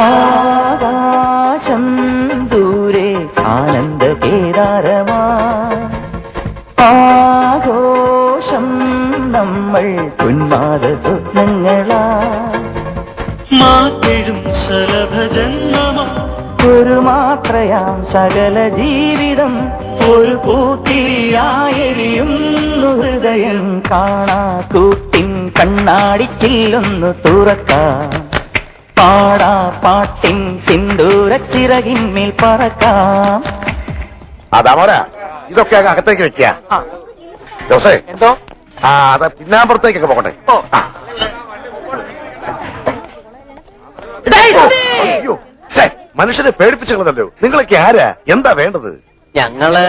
ആകാശം ദൂരെ ആനന്ദ കേദാരമാ ആഘോഷം നമ്മൾ ഉന്മാദ സ്വപ്നങ്ങളാ മാറ്റെഴും ശലഭജന്മമാ ഒരു മാത്രയാം സകല ജീവിതം ഒരു പൂത്തിരിയായെരിയുന്നു ഹൃദയം കാണാ കൂട്ടിൻ കണ്ണാടിച്ചില്ലൊന്നു തുറക്കാം പാടാ പാട്ടിൻ സിന്ദൂരച്ചിറകിന്മേൽ പറക്കാം. അതാമോരാ ഇതൊക്കെ അങ്ങ് അകത്തേക്ക് വെക്കുക. ജോസേ എന്തോ അത് പിന്നാമ്പുറത്തേക്കൊക്കെ പോകട്ടെ. അയ്യോ മനുഷ്യരെ പേടിപ്പിച്ചുള്ളതല്ലോ. നിങ്ങളൊക്കെ ആരാ? എന്താ വേണ്ടത്? ഞങ്ങള്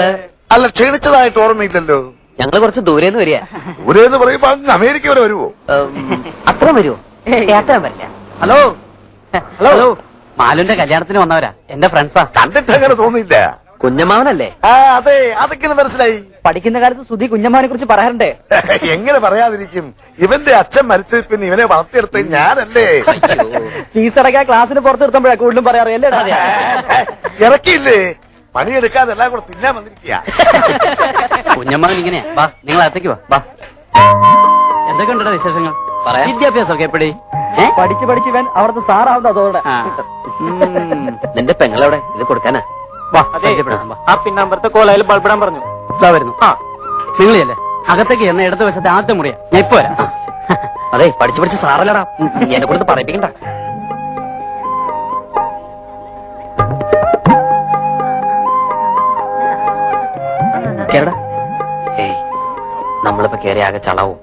അല്ല ക്ഷീണിച്ചതായിട്ട് ഓർമ്മയില്ലല്ലോ. ഞങ്ങള് കുറച്ച് ദൂരേന്ന് വരിക. ദൂരെന്ന് പറയുമ്പോ അങ്ങ് അമേരിക്ക വരെ വരുവോ? അത്ര വരുമോ? യാത്ര വരില്ല. ഹലോ ഹലോ മാലുന്റെ കല്യാണത്തിന് വന്നവരാ, എന്റെ ഫ്രണ്ട്സാ. കണ്ടിട്ട് അങ്ങനെ തോന്നിയില്ല. കുഞ്ഞമ്മാവനല്ലേ? അതെ അതൊക്കെ മനസ്സിലായി. പഠിക്കുന്ന കാലത്ത് സുധി കുഞ്ഞമ്മാനെ കുറിച്ച് പറയാറുണ്ട്. എങ്ങനെ പറയാതിരിക്കും? ഇവന്റെ അച്ഛൻ മരിച്ചത് പിന്നെ ഇവനെ വളർത്തിയെടുത്ത ഞാനല്ലേ. ഫീസ് അടക്കാൻ ക്ലാസ്സിന് പുറത്ത് നിർത്തുമ്പോഴാ കൂടുതലും പറയാറ് അല്ലേ? ഇറക്കിയില്ലേ? പണിയെടുക്കാതെ എല്ലാം കൂടെ തിന്നാൻ വന്നിരിക്കുക. കുഞ്ഞമ്മാവൻ ഇങ്ങനെയാ. വാ നിങ്ങൾ അകത്തേക്ക് വാ. എന്തൊക്കെ ഉണ്ടോ വിശേഷങ്ങൾ? പറയാം. വിദ്യാഭ്യാസമൊക്കെ എപ്പടി? പഠിച്ച് പഠിച്ച് ഇവൻ അവിടുത്തെ സാറാവുന്ന അതോടെ. നിന്റെ പെങ്ങളെവിടെ? ഇത് കൊടുക്കാനാ. വാ ആ പിന്നമ്പറത്തെ കോളയിൽ ബൾബിടാൻ പറഞ്ഞു. ഇതാ വരുന്നു. നിങ്ങളില്ലേ അകത്തേക്ക് എന്ന ഇടത്ത് വശത്തെ ആദ്യത്തെ മുറിയാ. ഞാൻ ഇപ്പൊ വരാം. അതെ പഠിച്ചു പഠിച്ച് സാറല്ലടാ, എന്നെ കൊടുത്ത് പറയിപ്പിക്കണ്ട. കേരടാ. ഏയ് നമ്മളിപ്പോ കേറി ആകെ ചളാവും.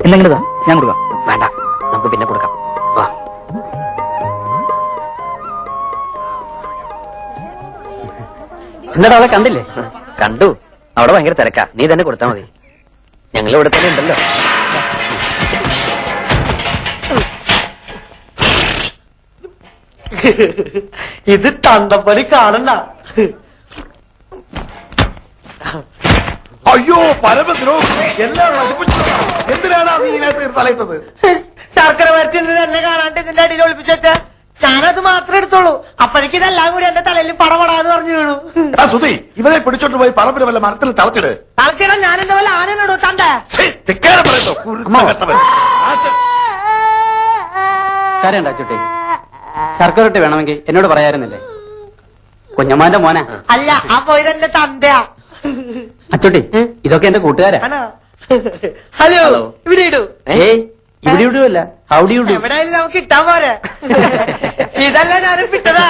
എന്തെങ്കിലും ഞാൻ കൊടുക്കാം. വേണ്ട, നമുക്ക് പിന്നെ കൊടുക്കാം. വാ. എന്താ അവളെ കണ്ടില്ലേ? കണ്ടു. അവിടെ ഭയങ്കര തിരക്കാ. നീ തന്നെ കൊടുത്താ മതി. ഞങ്ങൾ ഇവിടെ തന്നെ ഉണ്ടല്ലോ. ഇത് തണ്ടപ്പടി കാണണ്ട. അയ്യോ പരമദ്രോ എല്ലാം നശിപ്പിച്ചു. എന്തിനാണ് നീ ഇതിനകത്ത് തലയിട്ടത്? ശർക്കര വരട്ടി എന്നെ കാണാണ്ട് ഇതിന്റെ അടിയിൽ ഒളിപ്പിച്ച ഞാനത് മാത്രമേ എടുത്തോളൂ. അപ്പോഴേക്കും ഇതെല്ലാം കൂടി എന്റെ തലയിൽ പടപടാന്ന് പറഞ്ഞു വീണു. സുധി ഇവനെ പിടിച്ചോണ്ട് പോയി പറമ്പിൽ വല്ല മരത്തിൽ തളച്ചിട്. തളച്ചിടാൻ ഞാൻ എന്റെ വല്ല ആനനോടോ തണ്ടേ? കാര്യണ്ട ചുട്ടി. ശർക്കര ഇട്ട് വേണമെങ്കിൽ എന്നോട് പറയാറുന്നില്ലേ? കുഞ്ഞമ്മാന്റെ മോനാ. അല്ല ആ പോയത് എന്റെ തന്തയാ. അച്ചോട്ടി ഇതൊക്കെ എന്റെ കൂട്ടുകാരാ. ഹലോ ഇവിടെ ഇടൂ. ഇവിടെ ഇടുവല്ല, അവിടെ ഇടൂ. എവിടെയായാലും നമുക്ക് ഇട്ടാൻ പോരെ. ഇതല്ല ഞാനും വിട്ടതാ.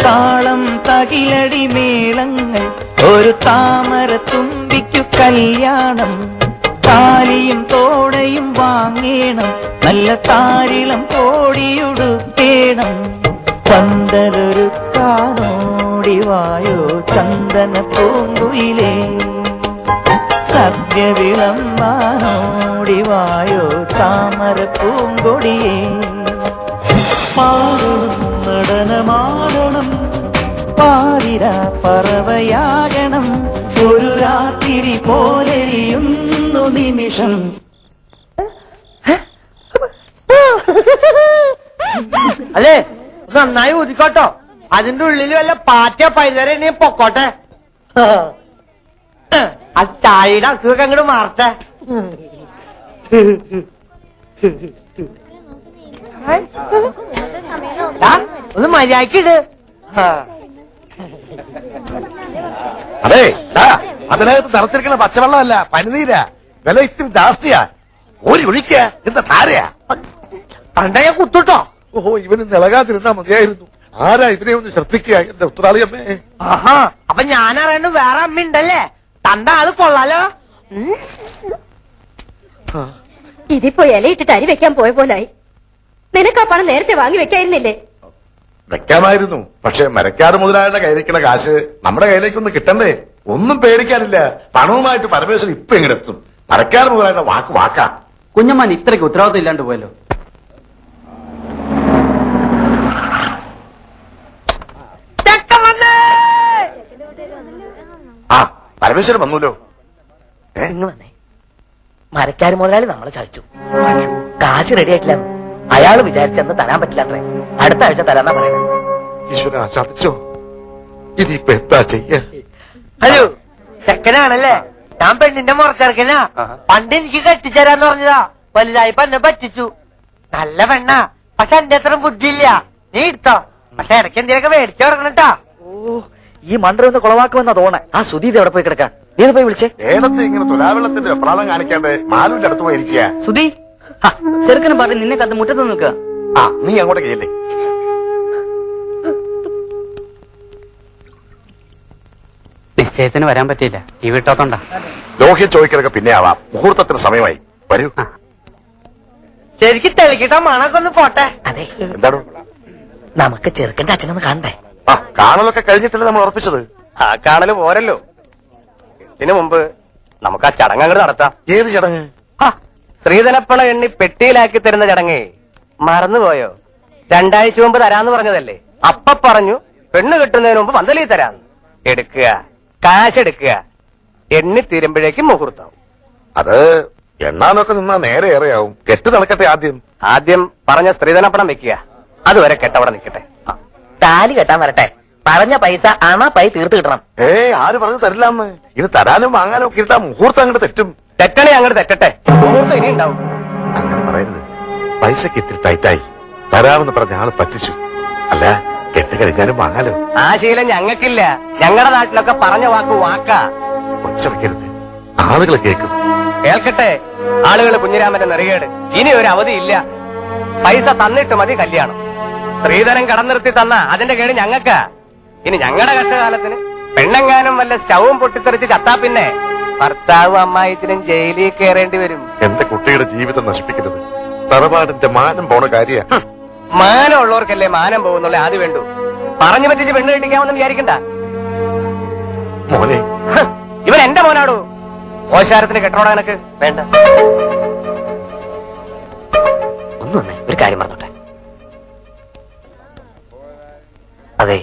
താളം തകിലടി മേളങ്ങൾ ഒരു താമര തുമ്പിക്കു കല്യാണം താലിയും തോടയും വാങ്ങേണം നല്ല താരിളം കോടിയുടുക്കേണം പന്തലൊരുക്കാനോടിവായോ ചന്ദന പൂങ്കുയിലേ സദ്യ വിളമ്പാനോടിവായോ താമര പൂങ്കൊടിയേ പാടണം നടനമാടണം പാതിരാ പറവയാകണം ഒരു രാത്രി പോലെരിയുന്നു നിമിഷം. അല്ലേ നന്നായി ഊതിക്കോട്ടോ. അതിന്റെ ഉള്ളിൽ വല്ല പാറ്റ പൈതരനെ പൊക്കോട്ടെ. ആ ചായയുടെ അസുഖം അങ്ങോട്ട് മാറട്ടെ. ഒന്ന് മര്യാദക്കിട്. അതെ അതിനകത്ത് നിറച്ചിരിക്കുന്ന പച്ചവെള്ളമല്ല പനിനീരാ. വില ഇത്തിരി ജാസ്തിയാ. ഒരു ഒഴിക്ക എന്താ താരയാ. കണ്ട ഞാൻ കുത്തുട്ടോ. ഓഹോ ഇവന് നിളകാതിരുന്നാ മതിയായിരുന്നു. ആരാ ഇതിനെ ഒന്ന് ശ്രദ്ധിക്കുക എന്റെ ഉത്തരാളിയമ്മേ. ആഹാ അപ്പൊ ഞാൻ അറിയണ്ട വേറെ അമ്മ ഉണ്ടല്ലേ. തന്റെ ആള് കൊള്ളാലോ. ഇതിപ്പോ ഇലയിട്ടിട്ട് അരി വെക്കാൻ പോയ പോലായി. നിനക്ക് ആ പണം നേരത്തെ വാങ്ങി വെക്കായിരുന്നില്ലേ? വെക്കാമായിരുന്നു. പക്ഷെ മരക്കാട് മുതലാളിയുടെ കയ്യിലേക്കുള്ള കാശ് നമ്മുടെ കയ്യിലേക്കൊന്ന് കിട്ടണ്ടേ. ഒന്നും പേടിക്കാനില്ല. പണവുമായിട്ട് പരമേശ്വരൻ ഇപ്പൊ എങ്ങനെത്തും. മരക്കാട് മുതലാളിയുടെ വാക്കാ. കുഞ്ഞമ്മാൻ ഇത്രയ്ക്ക് ഉത്തരവാദിത്വം ഇല്ലാണ്ട് പോയല്ലോ. ആ പരമേശ്വരൻ വന്നൂലോ. മരക്കാര് മുതലാളി നമ്മളെ ചതിച്ചു. കാശ് റെഡി ആയിട്ടില്ല. അയാള് വിചാരിച്ചെന്ന് തരാൻ പറ്റില്ലാത്രേ. അടുത്ത ആഴ്ച തരാന്നാ പറയുന്നത്. ഈശ്വര ചതിച്ചോ? ഇതിപ്പോ എന്താ ചെയ്യ? ഹലോ, ചെക്കനാണല്ലേ? ഞാൻ പെണ്ണിന്റെ മുറച്ചെറുക്കനാ. പണ്ട് എനിക്ക് കെട്ടിച്ചേരാന്ന് പറഞ്ഞതാ. വലുതായിപ്പോ എന്നെ പറ്റിച്ചു. നല്ല പെണ്ണാ, പക്ഷെ എന്റെ അത്ര ബുദ്ധിയില്ല. നീ എടുത്തോ, പക്ഷെ ഇടയ്ക്ക് എന്തെങ്കിലുമൊക്കെ മേടിച്ചു കൊടുക്കണട്ടാ. ഓ, ഈ മണ്ടർ ഒന്ന് കുളവാക്കുമെന്നാ തോന്നേ. ആ സുധി ഇത് എവിടെ പോയി കിടക്കാം? നീ ഇത് പോയി വിളിച്ചേ. ഏടത്ത് ഇങ്ങനെ തുലാവെള്ളത്തിന്റെ വെപ്രാളം കാണിക്കാണ്ട് മാലുവിന്റെ അടുത്ത് പോയിരിക്കുക. സുധി, ചെറുക്കനും പറഞ്ഞ് നിന്നെ കത്ത് മുറ്റത്ത് നിൽക്കുക. ആ, നീ അങ്ങോട്ട് ചെയ്യല്ലേ? നിശ്ചയത്തിന് വരാൻ പറ്റിയില്ല, ഈ വീട്ടോത്തണ്ട. ലോഹ്യം ചോദിക്കലൊക്കെ പിന്നെ ആവാം. മുഹൂർത്തത്തിന് സമയമായി. വരൂ. ശരിക്കും തെളിക്കിട്ട മണൊക്കെ ഒന്ന് പോട്ടെ. അതെ, എന്താണ്? നമുക്ക് ചെറുക്കന്റെ അച്ഛനൊന്ന് കാണണ്ടേ? ആ, കാണലൊക്കെ കഴിഞ്ഞിട്ടല്ലേ നമ്മൾ ഉറപ്പിച്ചത്? ആ കാണല് പോരല്ലോ. ഇതിനു മുമ്പ് നമുക്ക് ആ ചടങ്ങ് അങ്ങോട്ട് നടത്താം. ഏത് ചടങ്ങ്? സ്ത്രീധനപ്പണ എണ്ണി പെട്ടിയിലാക്കി തരുന്ന ചടങ്ങ് മറന്നുപോയോ? 2 ആഴ്ച മുമ്പ് തരാന്ന് പറഞ്ഞതല്ലേ. അപ്പ പറഞ്ഞു പെണ്ണ് കിട്ടുന്നതിന് മുമ്പ് പന്തലി തരാന്ന്. എടുക്കുക, കാശെടുക്കുക, എണ്ണി തീരുമ്പോഴേക്കും മുഹൂർത്തം. അത് എണ്ണാനൊക്കെ നിന്നാ നേരെ ഏറെയാവും. കെട്ട് നടക്കട്ടെ ആദ്യം. ആദ്യം പറഞ്ഞ സ്ത്രീധനപ്പണം വെക്കുക. അതുവരെ കെട്ടവിടെ നിൽക്കട്ടെ. താലി കെട്ടാൻ വരട്ടെ. പറഞ്ഞ പൈസ പൈ തീർത്ത് കിട്ടണം. ആര് പറഞ്ഞു തരില്ലാന്ന്? ഇത് തരാനും വാങ്ങാനും ഒക്കെ ഇരുത്താ മുഹൂർത്തം അങ്ങോട്ട് തെറ്റും. തെറ്റണേ അങ്ങോട്ട് തെറ്റട്ടെ, മുഹൂർത്തം ഇനി ഉണ്ടാവും. അങ്ങനെ പറയരുത്. പൈസക്ക് ഇത്തിരി ടൈറ്റായി. തരാമെന്ന് പറഞ്ഞ ആള് പറ്റിച്ചു. അല്ല, കെട്ട് കഴിഞ്ഞാലും വാങ്ങാലോ. ആ ശീലം ഞങ്ങൾക്കില്ല. ഞങ്ങളുടെ നാട്ടിലൊക്കെ പറഞ്ഞ വാക്ക് വാക്കാ. ഒച്ചവയ്ക്കരുത്, ആളുകൾ കേൾക്കും. കേൾക്കട്ടെ ആളുകൾ. കുഞ്ഞിരാമന്റെ നെറികേട്. ഇനി ഒരു അവധിയില്ല. പൈസ തന്നിട്ട് മതി കല്യാണം. സ്ത്രീധനം കടന്നിർത്തി തന്ന അതിന്റെ കേട് ഞങ്ങൾക്കാ. ഇനി ഞങ്ങളുടെ കഷ്ടകാലത്തിന് പെണ്ണെങ്ങാനും വല്ല സ്റ്റൗവും പൊട്ടിത്തെറിച്ച് ചത്താ പിന്നെ ഭർത്താവും അമ്മായിച്ചിനും ജയിലിൽ കയറേണ്ടി വരും. എന്റെ കുട്ടിയുടെ ജീവിതം നശിപ്പിക്കരുത്. തറവാടിന്റെ മാനം പോണ കാര്യ. മാനം ഉള്ളവർക്കല്ലേ മാനം പോകുന്നുള്ള ആദ്യം വേണ്ടു. പറഞ്ഞു പറ്റിച്ച് പെണ്ണ് കെട്ടിക്കാമെന്ന് വിചാരിക്കണ്ട. മോനെ, ഇവൻ എന്റെ മോനാടോ. ഓശാരത്തിന് കെട്ടണോടാ എനക്ക് വേണ്ട. ഒന്ന് വന്നേ, ഒരു കാര്യം പറഞ്ഞോട്ടെ. അതെ,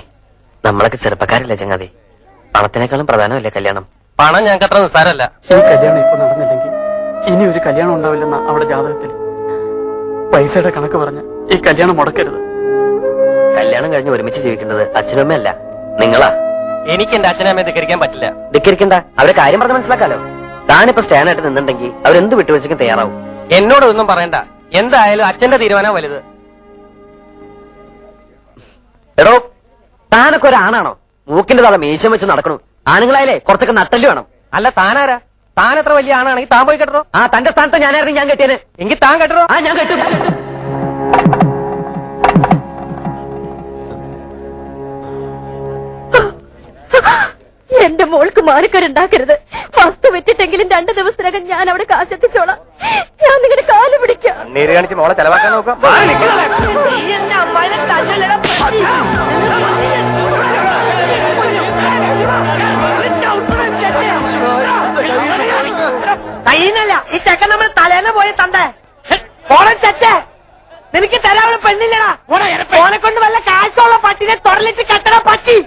നമ്മളൊക്കെ ചെറുപ്പക്കാരല്ലേ ചങ്ങാതി. പണത്തിനേക്കാളും പ്രധാനമല്ലേ കല്യാണം? പണം ഞങ്ങൾക്ക് അത്ര നിസ്സാരല്ല. ഈ കല്യാണം ഇപ്പൊ നടന്നില്ലെങ്കിൽ ഇനി ഒരു കല്യാണം ഉണ്ടാവില്ലെന്ന അവിടെ ജാതകത്തിൽ. പൈസയുടെ കണക്ക് പറഞ്ഞ് ഈ കല്യാണം മുടക്കരുത്. കല്യാണം കഴിഞ്ഞ് ഒരുമിച്ച് ജീവിക്കേണ്ടത് അച്ഛനമ്മയല്ല, നിങ്ങളാ. എനിക്ക് എന്റെ അച്ഛനമ്മയെ ധിക്കരിക്കാൻ പറ്റില്ല. ധിക്കരിക്കണ്ട, അവരെ കാര്യം പറഞ്ഞ് മനസ്സിലാക്കാലോ. താനിപ്പോ സ്റ്റാൻഡായിട്ട് നിന്നുണ്ടെങ്കിൽ അവരെന്ത് വിട്ടുവീഴ്ചയ്ക്കും തയ്യാറാവും. എന്നോട് ഒന്നും പറയണ്ട. എന്തായാലും അച്ഛന്റെ തീരുമാനം വലുത്. എടോ, താനൊക്കെ ഒരാണാണോ? മൂക്കിന്റെ തല മീശം വെച്ച് നടക്കണു. ആണുങ്ങളായാലേ കുറച്ചൊക്കെ നട്ടല് വേണം. അല്ല, താനാരാ? താൻ എത്ര വലിയ ആണാണെങ്കിൽ താൻ പോയി കെട്ടറോ. ആ, തന്റെ സ്ഥാനത്ത് ഞാനായിരുന്നു ഞാൻ കെട്ടിയത്. എങ്കിൽ താൻ കെട്ടറോ. ആ, ഞാൻ കെട്ടും. എന്റെ മോൾക്ക് മാനക്കരുണ്ടാക്കരുത്. വസ്തു വെച്ചിട്ടെങ്കിലും 2 ദിവസത്തിനകം ഞാൻ അവിടെ കാശെത്തിച്ചോളാം. ഞാൻ നിങ്ങളുടെ കാല് പിടിക്കാം. നീര് കാണിച്ച് മോളെ ചെലവാക്കാൻ നോക്കാം. കയ്യിന്നല്ല, ഈ ചെക്കൻ നമ്മൾ തലേന്ന് പോയി തണ്ടേ. ഓണം ചെറ്റേ, നിനക്ക് തരാവുന്ന പെണ്ണില്ലടാ. ഓനെ കൊണ്ട് വല്ല കാശുള്ള പട്ടിനെ തൊടലിട്ട് കെട്ടണ പട്ടി.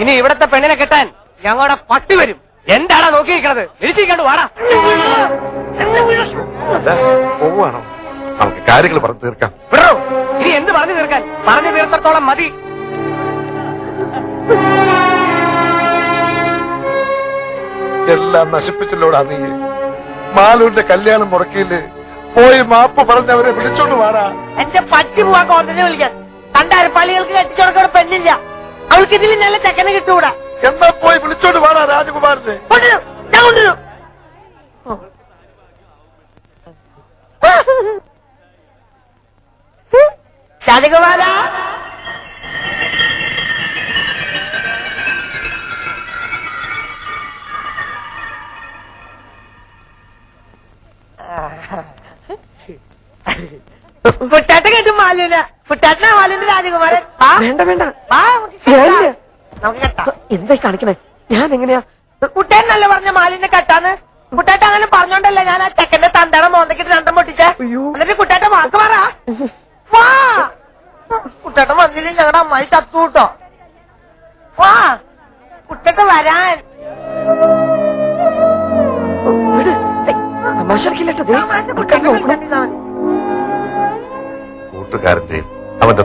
ഇനി ഇവിടത്തെ പെണ്ണിനെ കെട്ടാൻ ഞങ്ങളുടെ പട്ടി വരും. എന്താടാ നോക്കിയിരിക്കണത്? തിരിച്ചിരിക്കണ്ടു വാടാ. പോവാണോ? നമുക്ക് കാര്യങ്ങൾ പറഞ്ഞു തീർക്കാം. വിടോ, ഇനി എന്ത് പറഞ്ഞു തീർക്കാൻ? പറഞ്ഞു തീർത്തോളം മതി. എല്ലാം നശിപ്പിച്ചല്ലോടാ നീ. മാലൂരിന്റെ കല്യാണം മുടക്കിയില്ലേ? പോയി മാപ്പ് പറഞ്ഞവരെ വിളിച്ചോണ്ട് വാടാ. എന്റെ പട്ടി പോവാൻ കോട്ടനെ വിളിക്കാൻ. കണ്ടാരപ്പള്ളികൾക്ക് കെട്ടിച്ചോടക്കോടെ പെണ്ണില്ല. അവൾക്ക് ഇതിൽ നല്ല ചെക്കനെ കിട്ടൂടാ. എന്നാ പോയി വിളിച്ചോണ്ട് വാടാ രാജകുമാരനെ. കൊണ്ടുവരും, ഞാൻ കൊണ്ടുവരും. രാജകുമാര, കുട്ടാട്ട കേട്ടു മാലൂല. കുട്ടാട്ടനാ മാലൂന്റെ രാജകുമാരൻ. വേണ്ട വേണ്ട, നമുക്ക് കെട്ടാം. എന്തായി കാണിക്കണേ? ഞാൻ എങ്ങനെയാ? കുട്ടേൻ നല്ല പറഞ്ഞ മാലിന്റെ കെട്ടാന്ന്. കുട്ടാട്ട അങ്ങനെ പറഞ്ഞോണ്ടല്ലേ ഞാൻ ആ ചെക്കന്റെ തന്തയുടെ മോന്തക്കിട്ട് 2 പൊട്ടിച്ച. എന്നിട്ട് കുട്ടാട്ട വാക്ക് പറ. വാ, കുട്ടാട്ട വന്നില്ലേ ഞങ്ങളുടെ അമ്മായി ചത്തു കൂട്ടോ. വാ, കുട്ടൊക്കെ വരാൻ. തമാശ കൂട്ടുകാരന്റെയും അവന്റെ